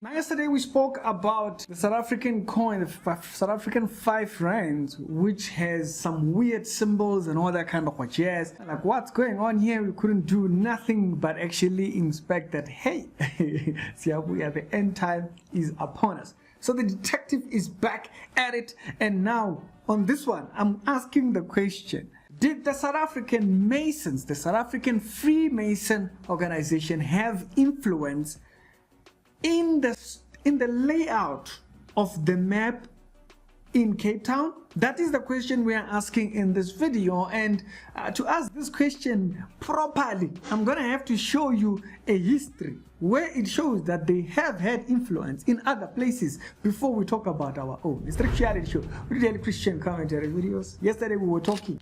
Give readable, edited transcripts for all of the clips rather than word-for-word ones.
Now, yesterday we spoke about the South African coin, the South African 5 rands, which has some weird symbols and all that kind of jazz. Like, what's going on here? We couldn't do nothing but actually inspect that, hey, the end time is upon us. So the detective is back at it, and now on this one, I'm asking the question, did the South African Masons, the South African Freemason organization, have influence in the layout of the map in Cape Town? That is the question we are asking in this video, and to ask this question properly, I'm gonna have to show you a history where it shows that they have had influence in other places before we talk about our own. It's the reality show, daily Christian commentary videos. Yesterday we were talking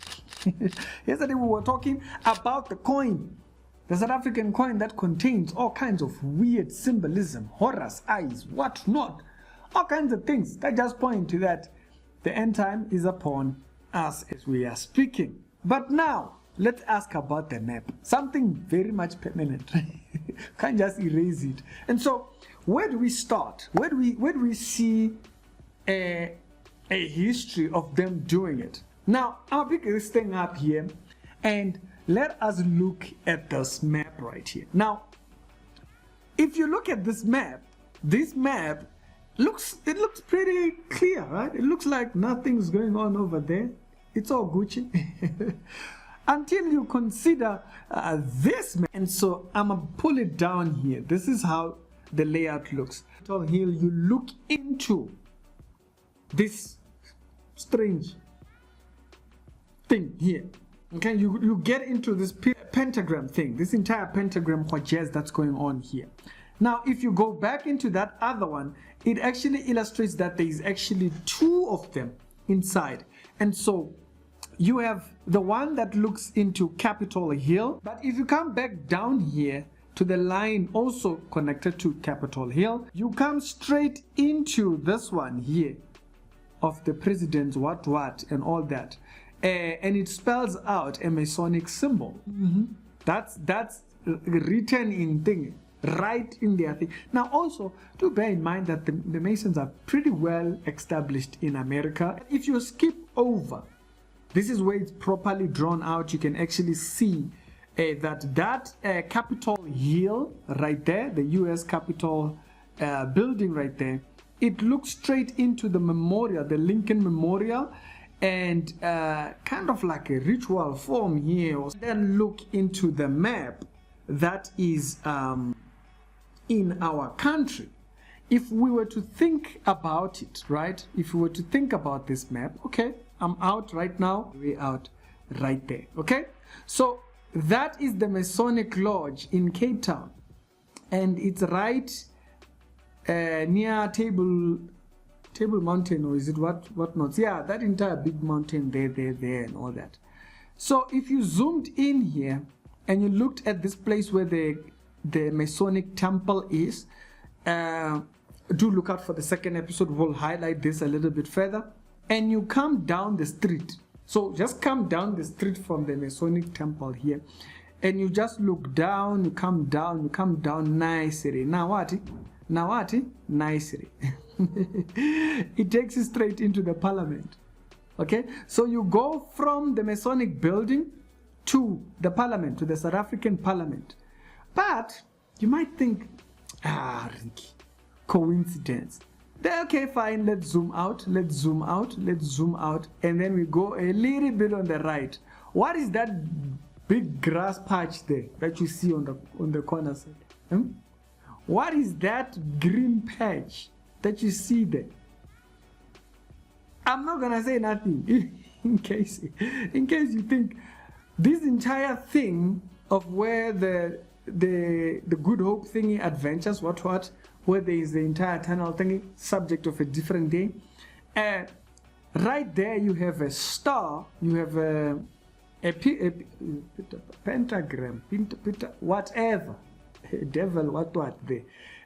about the coin, the South African coin that contains all kinds of weird symbolism, Horus eyes, what not, all kinds of things that just point to that the end time is upon us as we are speaking. But now, let's ask about the map, something very much permanent. Can't just erase it. And so, where do we start? Where do we see a history of them doing it? Now, I'll pick this thing up here, and let us look at this map right here. Now, if you look at this map looks pretty clear, right? It looks like nothing's going on over there. It's all Gucci. Until you consider this map. And so I'm gonna pull it down here. This is how the layout looks. Here you look into this strange thing here. Okay, you get into this pentagram thing, this entire pentagram jazz that's going on here. Now, if you go back into that other one, it actually illustrates that there is actually 2 of them inside. And so you have the one that looks into Capitol Hill, but if you come back down here to the line also connected to Capitol Hill, you come straight into this one here of the president's what and all that. And it spells out a Masonic symbol. That's written in thing, right in their thing. Now also, do bear in mind that the Masons are pretty well established in America. If you skip over, this is where it's properly drawn out. You can actually see that Capitol Hill right there, the U.S. Capitol building right there, it looks straight into the memorial, the Lincoln Memorial, and kind of like a ritual form here. Then look into the map that is in our country. If we were to think about it, right? If we were to think about this map, okay, I'm out right now, way out right there, okay? So that is the Masonic Lodge in Cape Town, and it's right near Table Mountain, or is it what not? Yeah, that entire big mountain there and all that. So if you zoomed in here and you looked at this place where the Masonic temple is, do look out for the second episode. We'll highlight this a little bit further. And you come down the street. So just come down the street from the Masonic temple here, and you just look down, you come down nicely. Now what? Nicely. It takes you straight into the parliament. Okay, so you go from the Masonic building to the parliament, to the South African parliament. But you might think, Ricky, coincidence. Okay, fine, let's zoom out, and then we go a little bit on the right. What is that big grass patch there that you see on the corner side? What is that green patch that you see there? I'm not gonna say nothing in case you think this entire thing of where the Good Hope thingy adventures, where there is the entire tunnel thingy, subject of a different day. Right there you have a star, you have a pentagram, whatever, devil, what there,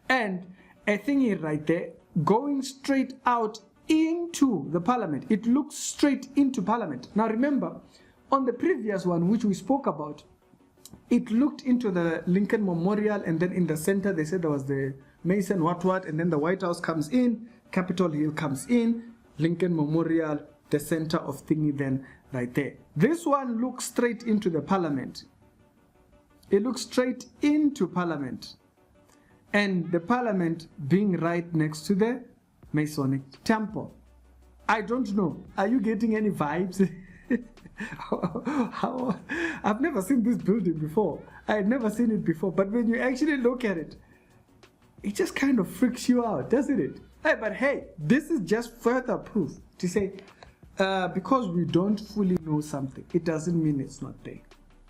and a thingy right there going straight out into the parliament. It looks straight into parliament. Now remember, on the previous one which we spoke about, it looked into the Lincoln Memorial, and then in the center they said there was the Mason what, and then the White House comes in, Capitol Hill comes in, Lincoln Memorial, the center of thingy then right there. This one looks straight into the Parliament. It looks straight into Parliament. And the Parliament being right next to the Masonic temple. I don't know. Are you getting any vibes? I've never seen this building before. I had never seen it before. But when you actually look at it, it just kind of freaks you out, doesn't it? Hey, but hey, this is just further proof to say, because we don't fully know something, it doesn't mean it's not there.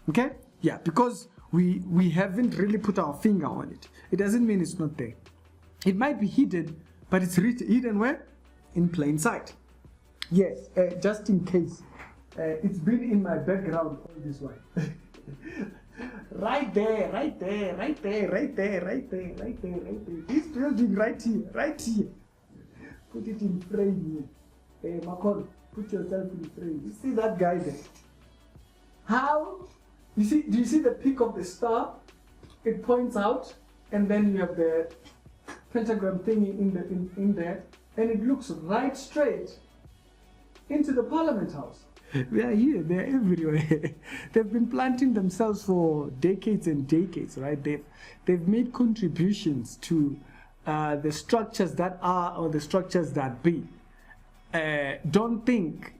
Okay? Yeah, because we haven't really put our finger on it. It doesn't mean it's not there. It might be hidden, but it's hidden where? In plain sight. Yes, just in case. It's been in my background all this while. Right there, right there, right there, right there, right there, right there, right there. This building right here, right here. Put it in frame here. Macon, put yourself in frame. You see that guy there? How? You see? Do you see the peak of the star? It points out, and then you have the pentagram thingy in there, and it looks right straight into the Parliament House. They are here, they are everywhere. They've been planting themselves for decades and decades, right? They've made contributions to the structures that are or the structures that be. Don't think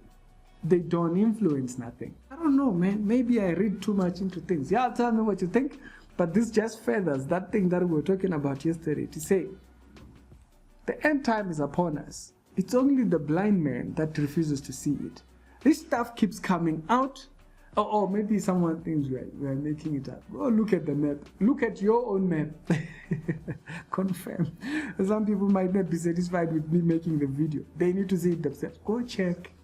they don't influence nothing. I don't know, man. Maybe I read too much into things. Yeah, tell me what you think. But this just feathers that thing that we were talking about yesterday to say the end time is upon us. It's only the blind man that refuses to see it. This stuff keeps coming out. Or maybe someone thinks we are making it up. Oh, look at the map. Look at your own map. Confirm. Some people might not be satisfied with me making the video. They need to see it themselves. Go check.